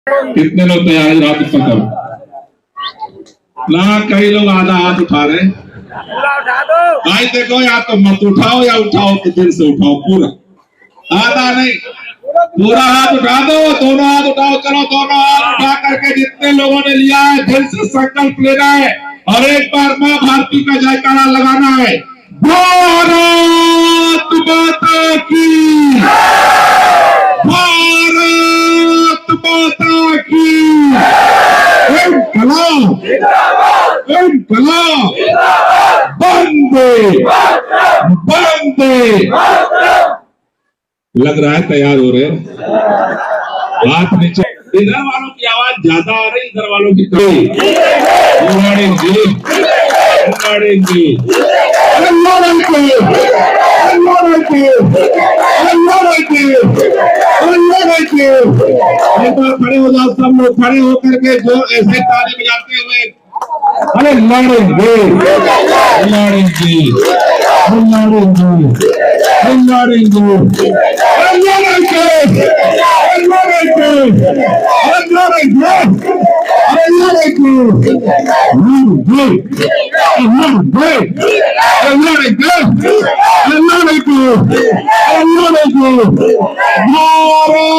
कितने लोग तैयार हैं रात तक करो ना। कई लोग आधा हाथ उठा रहे हैं। आज देखो या तो मत उठाओ या उठाओ तो दिल से उठाओ पूरा, आधा नहीं पूरा हाथ उठा दो। दोनों हाथ उठाओ, चलो दोनों हाथ उठा करके जितने लोगों ने लिया है दिल से संकल्प लेना है और एक बार मां भारती का जयकारा लगाना है। भारत माता की, भारत माता की। इनकलाब, इनकलाब, वंदे वंदे। लग रहा है तैयार हो रहे हैं। हाथ नीचे। इधर वालों की आवाज ज्यादा आ रही, इधर वालों की कम। गुड मॉर्निंग जी, गुड मॉर्निंग जी। खड़े हो जाओ सब लोग, खड़े होकर के जो ऐसे ताली बजाते हुए अरे लड़ेंगे, लड़ेंगे, लड़ेंगे, लड़ेंगे, भारत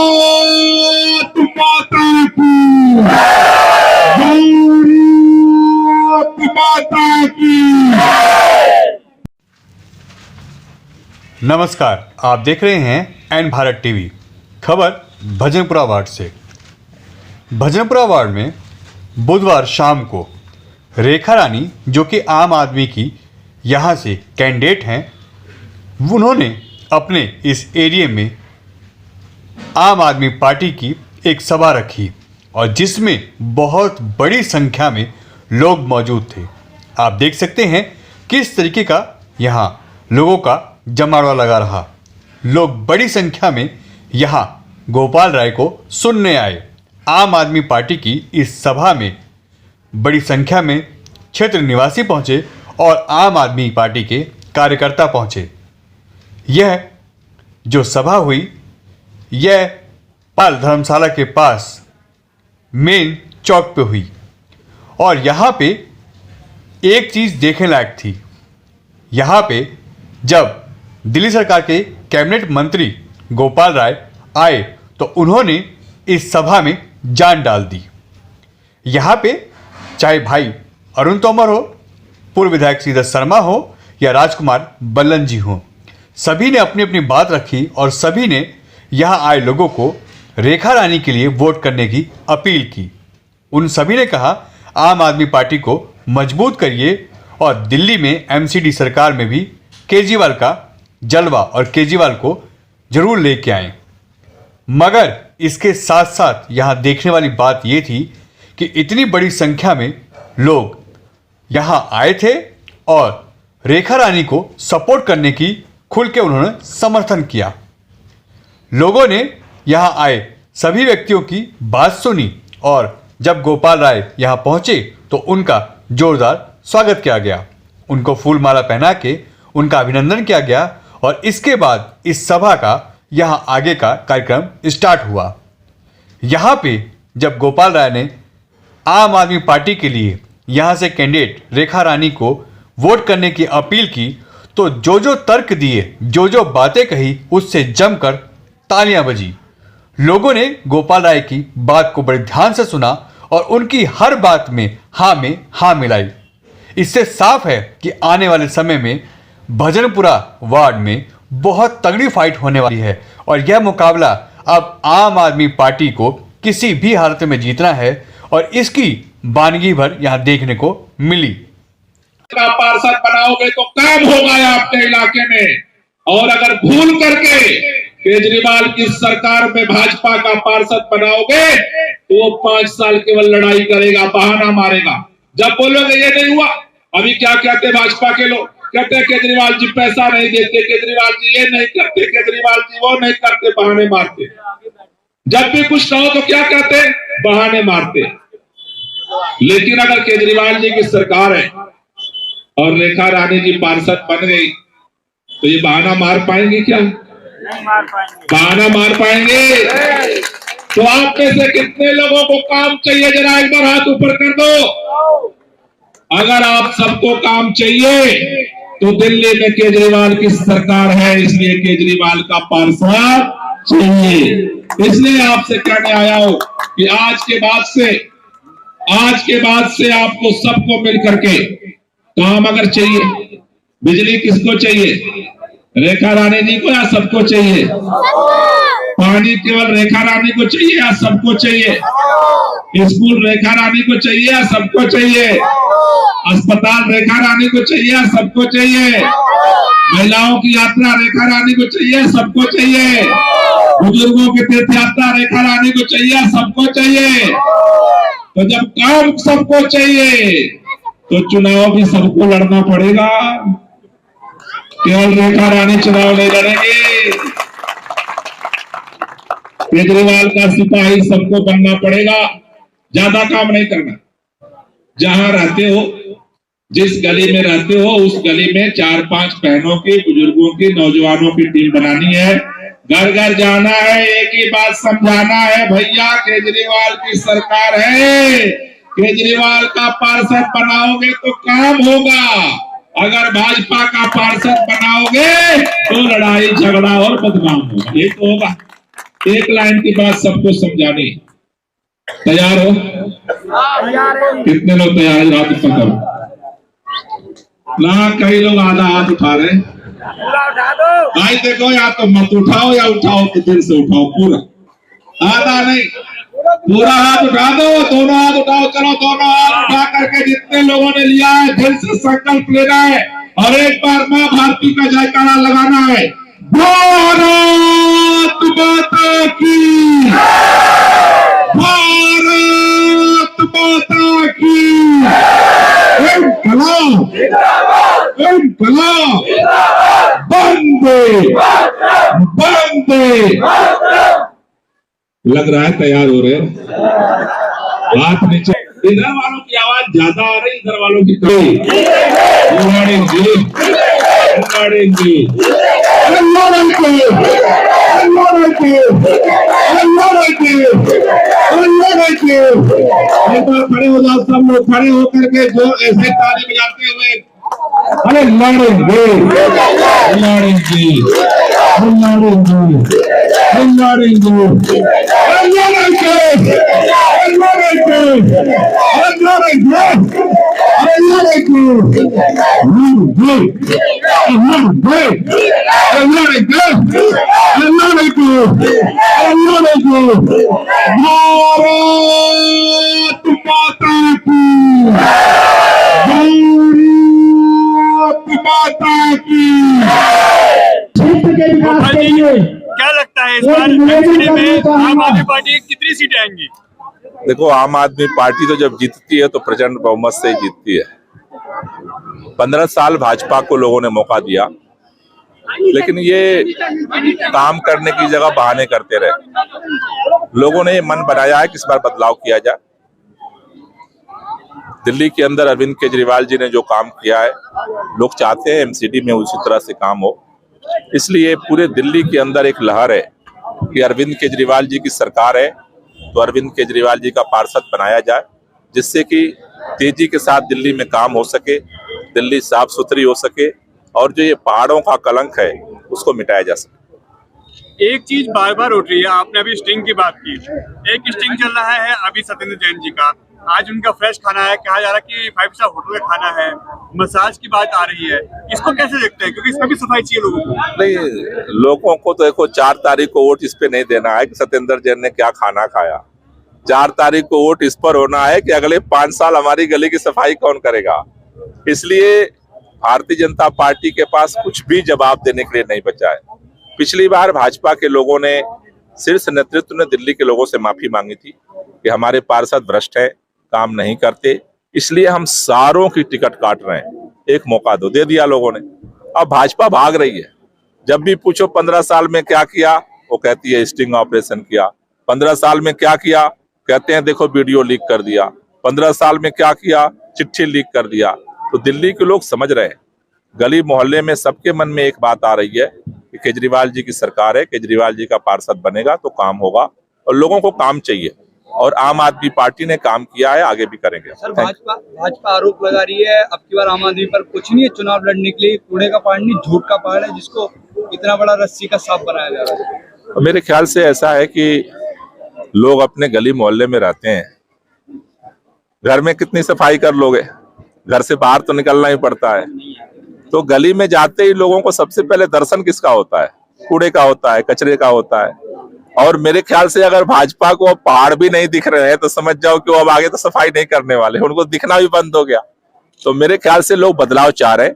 माता की, भारत माता की। नमस्कार, आप देख रहे हैं एन भारत टीवी। खबर भजनपुरा वार्ड से। भजनपुरा वार्ड में बुधवार शाम को रेखा रानी, जो कि आम आदमी की यहाँ से कैंडिडेट हैं, उन्होंने अपने इस एरिया में आम आदमी पार्टी की एक सभा रखी और जिसमें बहुत बड़ी संख्या में लोग मौजूद थे। आप देख सकते हैं किस तरीके का यहाँ लोगों का जमावड़ा लगा रहा। लोग बड़ी संख्या में यहाँ गोपाल राय को सुनने आए। आम आदमी पार्टी की इस सभा में बड़ी संख्या में क्षेत्र निवासी पहुँचे और आम आदमी पार्टी के कार्यकर्ता पहुँचे। यह जो सभा हुई, यह पाल धर्मशाला के पास मेन चौक पे हुई और यहाँ पे एक चीज़ देखने लायक थी। यहाँ पे जब दिल्ली सरकार के कैबिनेट मंत्री गोपाल राय आए तो उन्होंने इस सभा में जान डाल दी। यहाँ पे चाहे भाई अरुण तोमर हो, पूर्व विधायक श्रीधर शर्मा हो या राजकुमार बल्लन जी हो, सभी ने अपनी अपनी बात रखी और सभी ने यहाँ आए लोगों को रेखा रानी के लिए वोट करने की अपील की। उन सभी ने कहा आम आदमी पार्टी को मजबूत करिए और दिल्ली में एमसीडी सरकार में भी केजरीवाल का जलवा और केजरीवाल को जरूर लेके आए। मगर इसके साथ साथ यहाँ देखने वाली बात ये थी कि इतनी बड़ी संख्या में लोग यहाँ आए थे और रेखा रानी को सपोर्ट करने की खुल के उन्होंने समर्थन किया। लोगों ने यहाँ आए सभी व्यक्तियों की बात सुनी और जब गोपाल राय यहाँ पहुँचे तो उनका जोरदार स्वागत किया गया। उनको फूल माला पहना के उनका अभिनंदन किया गया और इसके बाद इस सभा का यहाँ आगे का कार्यक्रम स्टार्ट हुआ। यहाँ पे जब गोपाल राय ने आम आदमी पार्टी के लिए यहाँ से कैंडिडेट रेखा रानी को वोट करने की अपील की तो जो जो तर्क दिए, जो जो बातें कही, उससे जमकर तालियां बजी। लोगों ने गोपाल राय की बात को बड़े ध्यान से सुना और उनकी हर बात में हाँ मिलाई। इससे साफ है कि आने वाले समय में भजनपुरा वार्ड में बहुत तगड़ी फाइट होने वाली है और यह मुकाबला अब आम आदमी पार्टी को किसी भी हालत में जीतना है और इसकी बानगी भर यहाँ देखने को मिली। पार्षद बनाओगे तो काम होगा आपके इलाके में, और अगर भूल करके केजरीवाल की सरकार में भाजपा का पार्षद बनाओगे तो वो 5 साल केवल लड़ाई करेगा, बहाना मारेगा। जब बोलोगे ये नहीं हुआ, अभी क्या कहते भाजपा के लोग, कहते केजरीवाल जी पैसा नहीं देते, केजरीवाल जी ये नहीं करते, केजरीवाल जी वो नहीं करते, बहाने मारते। जब भी कुछ कहो तो क्या कहते, बहाने मारते। लेकिन अगर केजरीवाल जी की सरकार है और रेखा रानी जी पार्षद बन गई तो ये बहाना मार पाएंगे क्या? बहाना मार पाएंगे? तो आप में से कितने लोगों को काम चाहिए, जरा एक बार हाथ ऊपर कर दो। अगर आप सबको काम चाहिए तो दिल्ली में केजरीवाल की सरकार है, इसलिए केजरीवाल का पार्षद चाहिए। इसलिए आपसे कहने आया हूं कि आज के बाद से आपको सबको मिलकर के काम अगर चाहिए, बिजली किसको चाहिए, रेखा रानी जी को या सबको चाहिए? पानी केवल रेखा रानी को चाहिए या सबको चाहिए? स्कूल रेखा रानी को चाहिए या सबको चाहिए? अस्पताल रेखा रानी को चाहिए या सबको चाहिए? महिलाओं की यात्रा रेखा रानी को चाहिए या सबको चाहिए? बुजुर्गों की तीर्थ यात्रा रेखा रानी को चाहिए या सबको चाहिए? तो जब काम सबको चाहिए तो चुनाव भी सबको लड़ना पड़ेगा, केवल रेखा रानी चुनाव नहीं लड़ेगी। केजरीवाल का सिपाही सबको बनना पड़ेगा, ज्यादा काम नहीं करना। जहां रहते हो, जिस गली में रहते हो, उस गली में 4-5 बहनों की, बुजुर्गों की, नौजवानों की टीम बनानी है, घर घर जाना है, एक ही बात समझाना है, भैया केजरीवाल की सरकार है, केजरीवाल का पार्षद बनाओगे तो काम होगा, अगर भाजपा का पार्षद बनाओगे तो लड़ाई झगड़ा और बदनाम होगा। ये तो होगा। एक लाइन की बात सबको समझानी। तैयार हो? कितने लोग तैयार हैं? हाथ ऊपर करो ना। कई लोग आधा हाथ उठा रहे। भाई देखो, या तो मत उठाओ या उठाओ तो दिल से उठाओ, पूरा आधा नहीं, पूरा हाथ उठा दो। दोनों हाथ उठाओ, चलो दोनों हाथ उठा करके जितने लोगों ने लिया है दिल से संकल्प लेना है और एक बार मां भारती का जयकारा लगाना है। भारत माता की, भारत माता की। वंदे वंदे। लग रहा है तैयार हो रहे हो। हाथ नीचे। इधर वालों की आवाज ज्यादा आ रही, इधर वालों की कम। गुड मॉर्निंग जी, गुड मॉर्निंग जी। खड़े हो जाओ सब लोग, खड़े होकर के जो ऐसे ताली बजाते हुए, अरे लड़ेंगे, लड़ेंगे, लड़ेंगे, लड़ेंगे, भारत माता की, माता की। क्या लगता है इस बार एमसीडी में आम आदमी पार्टी कितनी सीटें आएंगी? देखो, आम आदमी पार्टी तो जब जीतती है तो प्रचंड बहुमत से ही जीतती है। 15 साल भाजपा को लोगों ने मौका दिया, लेकिन ये काम करने की जगह बहाने करते रहे। लोगों ने मन बनाया है कि इस बार बदलाव किया जाए। दिल्ली के अंदर अरविंद केजरीवाल जी ने जो काम किया है, लोग चाहते हैं एमसीडी में उसी तरह से काम हो। इसलिए पूरे दिल्ली के अंदर एक लहर है कि अरविंद केजरीवाल जी की सरकार है तो अरविंद केजरीवाल जी का पार्षद बनाया जाए, जिससे कि तेजी के साथ दिल्ली में काम हो सके, दिल्ली साफ सुथरी हो सके और जो ये पहाड़ों का कलंक है उसको मिटाया जा सके। एक चीज बार बार उठ रही है, आपने अभी स्टिंग की बात की, एक स्टिंग चल रहा है अभी सत्येंद्र जैन जी का, आज उनका फ्रेश खाना है, कहा जा रहा है कि 5 स्टार होटल का खाना है, मसाज की बात आ रही है, इसको कैसे देखते हैं? क्योंकि इसमें भी सफाई चाहिए लोगों को। नहीं, लोगों को तो देखो 4 तारीख को वोट इस पे नहीं देना है कि सत्येंद्र जैन ने क्या खाना खाया। 4 तारीख को वोट इस पर होना है कि अगले 5 साल हमारी गली की सफाई कौन करेगा। इसलिए भारतीय जनता पार्टी के पास कुछ भी जवाब देने के लिए नहीं बचा है। पिछली बार भाजपा के लोगों ने, शीर्ष नेतृत्व ने दिल्ली के लोगों से माफी मांगी थी कि हमारे पार्षद भ्रष्ट है, काम नहीं करते, इसलिए हम सारों की टिकट काट रहे हैं, एक मौका दे दिया लोगों ने। अब भाजपा भाग रही है। जब भी पूछो 15 साल में क्या किया, वो कहती है स्टिंग ऑपरेशन किया। 15 साल में क्या किया, कहते हैं देखो वीडियो लीक कर दिया। 15 साल में क्या किया, चिट्ठी लीक कर दिया। तो दिल्ली के लोग समझ रहे हैं, गली मोहल्ले में सबके मन में एक बात आ रही है कि केजरीवाल जी की सरकार है, केजरीवाल जी का पार्षद बनेगा तो काम होगा। और लोगों को काम चाहिए और आम आदमी पार्टी ने काम किया है, आगे भी करेंगे। सर भाजपा आरोप लगा रही है अब की बार आम आदमी पर कुछ नहीं है, चुनाव लड़ने के लिए कूड़े का पहाड़ नहीं झूठ का पहाड़ है जिसको इतना बड़ा रस्सी का सांप बनाया जा रहा है। मेरे ख्याल से ऐसा है कि लोग अपने गली मोहल्ले में रहते हैं, घर में कितनी सफाई कर लोगे, घर से बाहर तो निकलना ही पड़ता है। तो गली में जाते ही लोगों को सबसे पहले दर्शन किसका होता है? कूड़े का होता है, कचरे का होता है। और मेरे ख्याल से अगर भाजपा को अब पहाड़ भी नहीं दिख रहे हैं तो समझ जाओ कि वो अब आगे तो सफाई नहीं करने वाले, उनको दिखना भी बंद हो गया। तो मेरे ख्याल से लोग बदलाव चाह रहे हैं,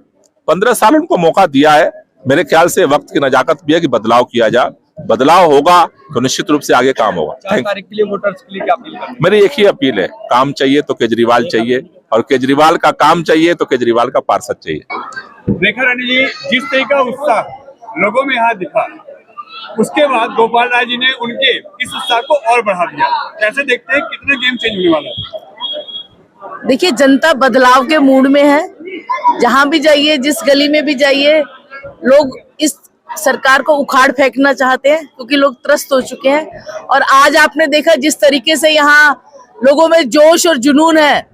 15 साल उनको मौका दिया है। मेरे ख्याल से वक्त की नजाकत भी है कि बदलाव किया जाए, बदलाव होगा तो निश्चित रूप से आगे काम होगा। 4 तारीख के लिए वोटर्स के लिए क्या अपील करेंगे? मेरी एक ही अपील है, काम चाहिए तो केजरीवाल चाहिए, और केजरीवाल का काम चाहिए तो केजरीवाल का पार्षद चाहिए। रेखा रानी जी, जिस तरह का उत्साह लोगों में यहाँ दिखा, उसके बाद गोपाल राय जी ने उनके इस उत्साह को और बढ़ा दिया। कैसे देखते हैं कितना गेम चेंज होने वाला है? देखिए, जनता बदलाव के मूड में है। जहां भी जाइए, जिस गली में भी जाइए, लोग इस सरकार को उखाड़ फेंकना चाहते हैं क्योंकि लोग त्रस्त हो चुके हैं। और आज आपने देखा जिस तरीके से यहाँ लोगों में जोश और जुनून है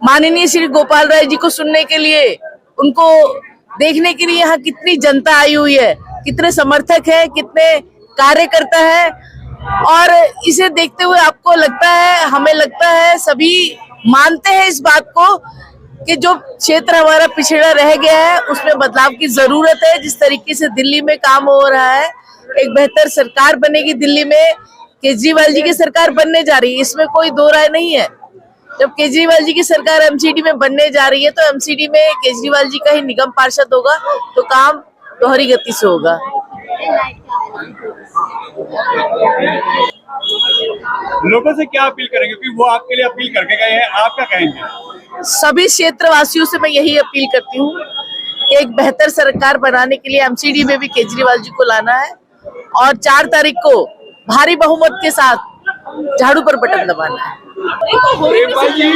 माननीय श्री गोपाल राय जी को सुनने के लिए, उनको देखने के लिए यहाँ कितनी जनता आई हुई है, कितने समर्थक है, कितने कार्यकर्ता है। और इसे देखते हुए आपको लगता है, हमें लगता है, सभी मानते हैं इस बात को कि जो क्षेत्र हमारा पिछड़ा रह गया है उसमें बदलाव की जरूरत है। जिस तरीके से दिल्ली में काम हो रहा है, एक बेहतर सरकार बनेगी दिल्ली में, केजरीवाल जी की सरकार बनने जा रही है, इसमें कोई दो राय नहीं है। जब केजरीवाल जी की सरकार एमसीडी में बनने जा रही है तो एमसीडी में केजरीवाल जी का ही निगम पार्षद होगा, तो काम दोहरी गति से होगा। लोगों से क्या अपील करेंगे, क्योंकि वो आपके लिए अपील करके गए हैं, आप क्या कहेंगे? सभी क्षेत्रवासियों से मैं यही अपील करती हूँ कि एक बेहतर सरकार बनाने के लिए एमसीडी में भी केजरीवाल जी को लाना है और 4 तारीख को भारी बहुमत के साथ झाड़ू पर बटन दबाना है। रेखा जी,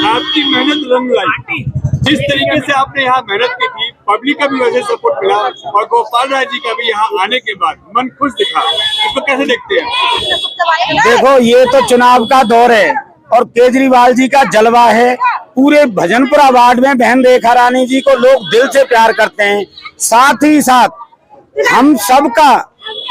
आपकी मेहनत रंग लाई। जिस तरीके से आपने यहाँ मेहनत की थी, पब्लिक का भी वैसे सपोर्ट मिला और गोपाल राय जी का भी यहाँ आने के बाद मन खुश दिखा, इसको कैसे देखते हैं? देखो, ये तो चुनाव का दौर है और केजरीवाल जी का जलवा है। पूरे भजनपुरा वार्ड में बहन रेखा रानी जी को लोग दिल से प्यार करते हैं। साथ ही साथ हम सबका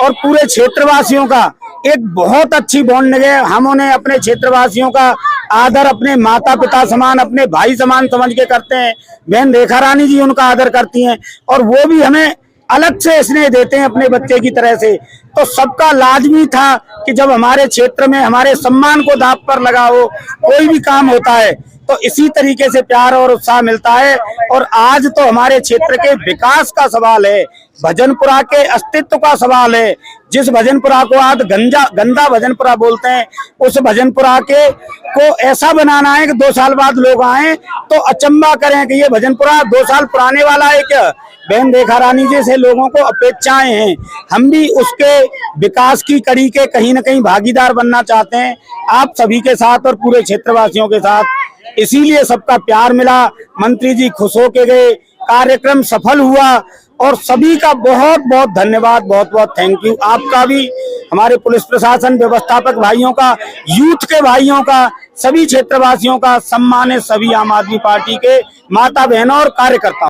और पूरे क्षेत्रवासियों का एक बहुत अच्छी बॉन्डिंग है। हम उन्हें अपने क्षेत्रवासियों का आदर अपने माता पिता समान, अपने भाई समान समझ के करते हैं। बहन रेखा रानी जी उनका आदर करती हैं और वो भी हमें अलग से स्नेह देते हैं अपने बच्चे की तरह से। तो सबका लाजमी था कि जब हमारे क्षेत्र में हमारे सम्मान को दांव पर लगा हो, कोई भी काम होता है तो इसी तरीके से प्यार और उत्साह मिलता है। और आज तो हमारे क्षेत्र के विकास का सवाल है, भजनपुरा के अस्तित्व का सवाल है। जिस भजनपुरा को आज गंदा भजनपुरा बोलते हैं, उस भजनपुरा के को ऐसा बनाना है कि 2 साल बाद लोग आए तो अचंभा करें कि ये भजनपुरा 2 साल पुराने वाला है क्या। बहन रेखा रानी जी से लोगों को अपेक्षाएं हैं, हम भी उसके विकास की कड़ी के कहीं न कहीं भागीदार बनना चाहते हैं, आप सभी के साथ और पूरे क्षेत्रवासियों के साथ। इसीलिए सबका प्यार मिला, मंत्री जी खुश होके गए, कार्यक्रम सफल हुआ और सभी का बहुत बहुत धन्यवाद, बहुत बहुत थैंक यू। आपका भी, हमारे पुलिस प्रशासन, व्यवस्थापक भाइयों का, यूथ के भाइयों का, सभी क्षेत्रवासियों का, सम्मानित सभी आम आदमी पार्टी के माता बहनों और कार्यकर्ता।